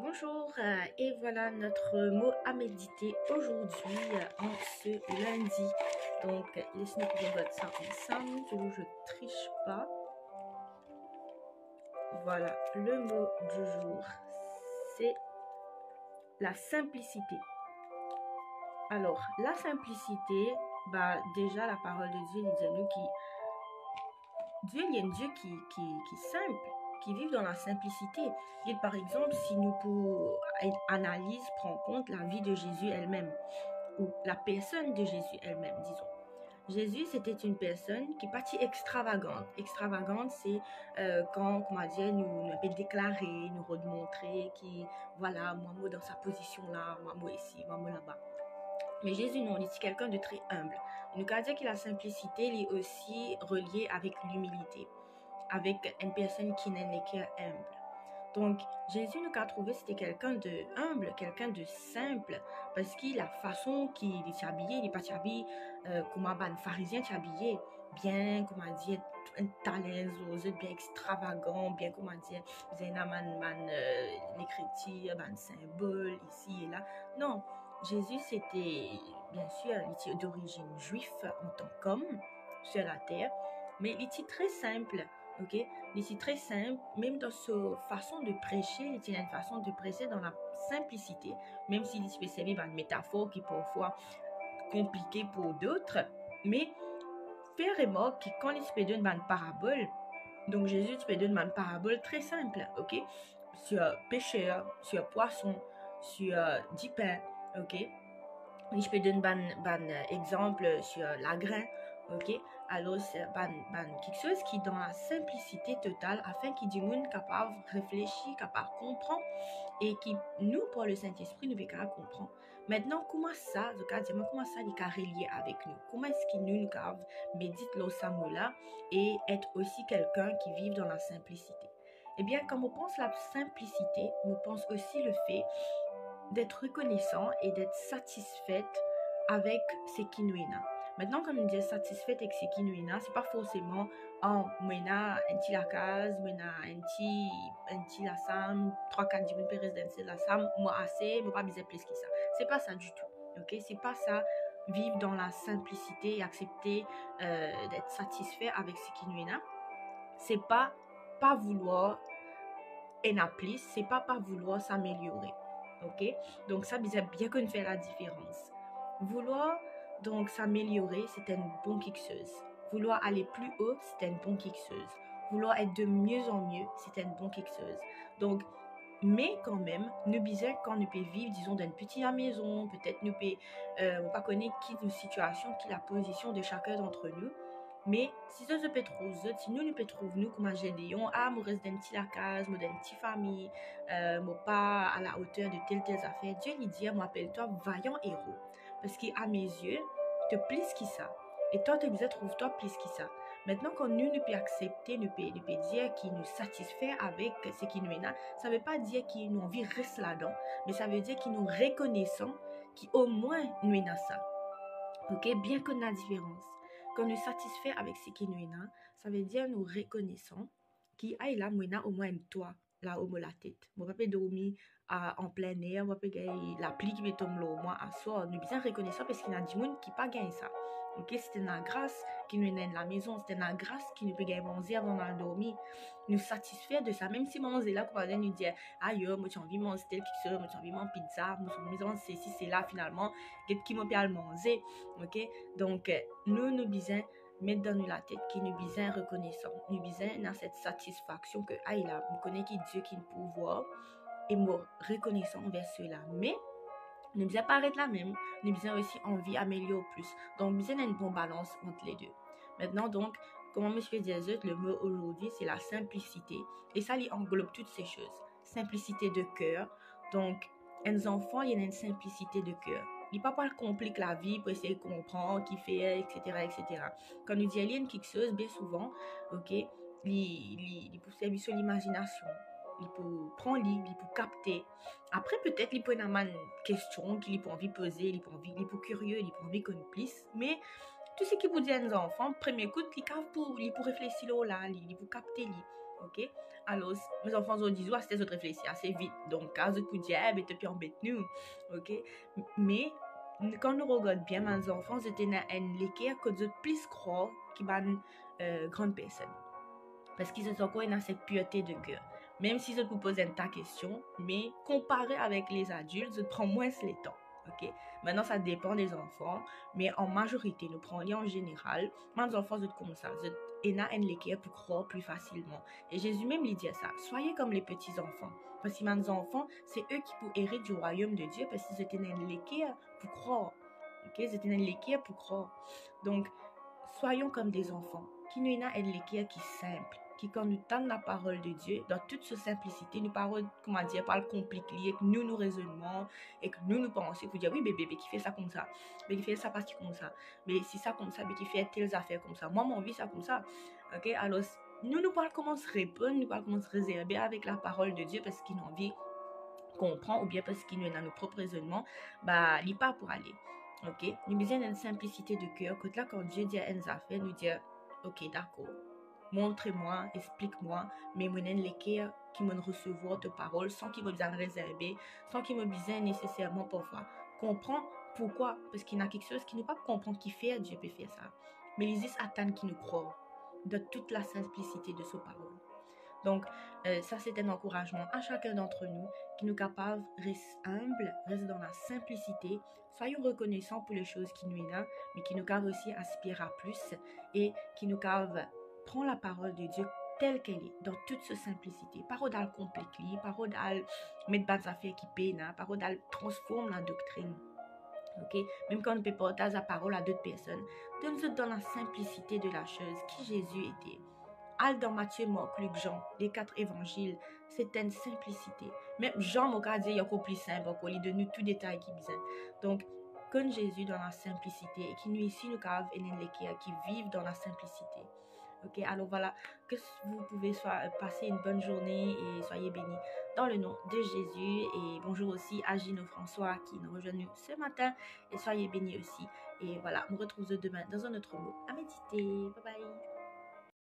Bonjour, et voilà notre mot à méditer aujourd'hui en ce lundi. Donc, laissez-nous voir ça ensemble, je triche pas. Voilà, le mot du jour, c'est la simplicité. Alors, la simplicité, déjà la parole de Dieu, il dit nous Dieu, il y a un Dieu qui est simple, qui vit dans la simplicité. Et par exemple, si nous pour analyse, prend en compte la vie de Jésus elle-même, ou la personne de Jésus elle-même, disons. Jésus, c'était une personne qui est partie extravagante. Extravagante, c'est quand, comment dire, nous peut déclarer, nous remontrer qui, voilà, moi, dans sa position là, moi ici, moi là-bas. Mais Jésus, non, il est quelqu'un de très humble. Nous avons dire que la simplicité est aussi reliée avec l'humilité, avec une personne qui n'est qu'un humble. Donc, Jésus nous a trouvé c'était quelqu'un de humble, quelqu'un de simple, parce que la façon qu'il est habillé, il n'est pas habillé comme un pharisien habillé, bien, comment dire, un talent, bien extravagant, bien, comment dire, vous avez l'écriture, un symbole ici et là. Non, Jésus c'était, bien sûr, il était d'origine juive en tant qu'homme sur la terre, mais il était très simple. Ok, c'est très simple, même dans sa façon de prêcher, il y a une façon de prêcher dans la simplicité, même s'il peut servir une métaphore qui est parfois compliquée pour d'autres, mais faire remarque que quand il peut donner une parabole, donc Jésus peut donner une parabole très simple, ok, sur pêcheur, sur poisson, sur 10 pains, ok, je peux donner un exemple sur la grain, ok? Alors, c'est quelque chose qui est dans la simplicité totale afin qu'il y ait des gens capables de réfléchir, capables de comprendre et qui, nous, pour le Saint-Esprit, nous pouvons comprendre. Maintenant, comment ça est relié avec nous? Comment est-ce que nous pouvons méditer le Samoula et être aussi quelqu'un qui vit dans la simplicité? Eh bien, quand on pense à la simplicité, on pense aussi le fait d'être reconnaissant et d'être satisfaite avec ce qui nous est. Maintenant, quand on dit satisfaite avec ce qui nous est, c'est pas forcément oh, moi un petit la case, moi un petit la sam, 3-4 jours de résidence la sam, moi assez, moi pas besoin plus que ça. C'est pas ça du tout. OK, c'est pas ça vivre dans la simplicité et accepter d'être satisfait avec ce qui nous est. C'est pas vouloir en plus, c'est pas vouloir s'améliorer. Ok, donc ça bien qu'on fait la différence. Vouloir donc s'améliorer, c'est une bonne quelque chose. Vouloir aller plus haut, c'est une bonne quelque chose. Vouloir être de mieux en mieux, c'est une bonne quelque chose. Donc, mais quand même, nous besoin quand nous pouvons vivre, disons, dans une petite maison, peut-être nous pouvons pas connaître qui une situation, qui la position de chacun d'entre nous. Mais si ça se peut trop, si nous peut trouver nous comme un généon, moi reste dans une petite case, moi dans une petite famille, moi pas à la hauteur de telle affaire, Dieu lui dit, moi appelle-toi vaillant héros. Parce qu'à mes yeux, tu plus que ça. Et toi, tu besoin trouve-toi plus que ça. Maintenant, quand nous pouvons accepter, nous pouvons dire qu'il nous satisfait avec ce qui nous est là, ça ne veut pas dire qu'il nous envie reste là-dedans, mais ça veut dire qu'il nous reconnaissons qu'au moins nous est dans ça. Ok, bien qu'on a la différence. Quand nous satisfait avec ce qui nous est là, ça veut dire nous reconnaissons qu'il y a là, au moins un toit, là où la tête. Moi, pas dormir en plein air, moi, pas la pluie qui me tombe là au moins à soi. Nous bien reconnaissons parce qu'il y a des gens qui pas gagné ça. Ok, c'est une grâce qui nous est dans la maison, c'est une grâce qui nous peut gagner manger avant de dormir. Nous satisfaire de ça, même si manger là, qu'on va nous dire, aïe, moi, j'ai envie de manger tel quelque chose, moi, j'ai envie de manger pizza, moi, j'ai envie de manger ceci, c'est là, finalement, qu'est-ce qui m'a bien manger. Ok, donc, nous besoin mettre dans nous la tête qui nous besoin reconnaissant. Nous besoin dans cette satisfaction que, ah, il a, me connaît qui Dieu qui nous pouvoir et me reconnaissant envers cela. Mais, nous besoin pas arrêter la même. Nous besoin aussi envie améliorer plus. Donc, nous besoin une bonne balance entre les deux. Maintenant, donc, comment monsieur dit le mot aujourd'hui, c'est la simplicité. Et ça, il englobe toutes ces choses. Simplicité de cœur. Donc, les enfants, il y a une simplicité de cœur. Il ne pas compliquer la vie pour essayer de comprendre, qui fait, etc., etc. Quand nous disons quelque chose, bien souvent, ok, il peut servir sur l'imagination. Il peut prendre il peut capter. Après, peut-être, il peut avoir une question qu'il peut envie de poser, il peut curieux, il peut envie de connaître plus. Mais tout ce qui vous dit à nos enfants, premier coup, il peut réfléchir là, il peut capter. Ok? Alors, mes enfants ont dit, c'était autres réfléchir assez vite. Donc, quand je coup diable, et puis embête nous. Ok? Mais, quand nous regardons bien, mes enfants, c'était une l'équerre que je plus croire qui va une grande personne. Parce qu'ils sont encore dans cette pureté de cœur. Même si je vous pose une ta question, mais comparé avec les adultes, je prends moins le temps. Ok? Maintenant, ça dépend des enfants, mais en majorité, nous prenons en général, mes enfants sont comme ça. Et n'a un l'équerre pour croire plus facilement. Et Jésus même lui dit ça. Soyez comme les petits enfants. Parce que mes enfants, c'est eux qui pour hériter du royaume de Dieu parce qu'ils étaient un l'équerre pour croire. Ok? Ils étaient un l'équerre pour croire. Donc, soyons comme des enfants. Qui nous a un l'équerre qui est simple. Qui quand nous tendons la parole de Dieu, dans toute sa simplicité, nous parlons, comment dire, pas le compliqué, que nous raisonnons, et que nous pensons, pour dire, oui, bébé, qui fait ça comme ça, mais qui fait ça parce qu'il comme ça, mais si ça comme ça, mais qui fait telles affaires comme ça, moi, mon vie, ça comme ça, ok, alors, nous parlons comment se répondre, nous parlons comment se réserver avec la parole de Dieu, parce qu'il a envie comprend, ou bien parce qu'il nous est dans nos propres raisonnements, bah, il pas pour aller, ok, nous besoin d'une simplicité de cœur, que là, quand Dieu dit à une affaire, nous dire, ok, d'accord, montre-moi, explique-moi, mais moi n'en l'équerre qui me recevoir de paroles sans qu'il me besoin réserver, sans qu'il me besoin nécessairement parfois comprendre pourquoi, parce qu'il y a quelque chose qui ne pas comprendre qui fait Dieu peut faire ça, mais il existe attendre qui nous croit de toute la simplicité de ses paroles. Donc, ça, c'est un encouragement à chacun d'entre nous qui nous capable de rester humble, rester dans la simplicité. Soyons reconnaissants pour les choses qui nous sont, mais qui nous capable aussi aspirer à plus et qui nous capable prendre la parole de Dieu telle qu'elle est, dans toute sa simplicité. Pas d'al compliquer, pas d'al mettre des affaires qui peinent, pas d'al transformer la doctrine. Ok, même quand on peut porter la parole à d'autres personnes, donne-nous dans la simplicité de la chose qui Jésus était. Al dans Matthieu, Marc, Luc, Jean, les 4 évangiles, c'est une simplicité. Même Jean m'a dit, il y a encore plus simple, encore, il donne tous les détails qui besoin. Donc, comme Jésus dans la simplicité, et qui nous ici, nous cave et qui vivent dans la simplicité. Ok, alors voilà, que vous pouvez passer une bonne journée et soyez bénis dans le nom de Jésus. Et bonjour aussi à Gino François qui nous rejoint ce matin et soyez bénis aussi. Et voilà, on retrouve demain dans un autre mot à méditer. Bye bye.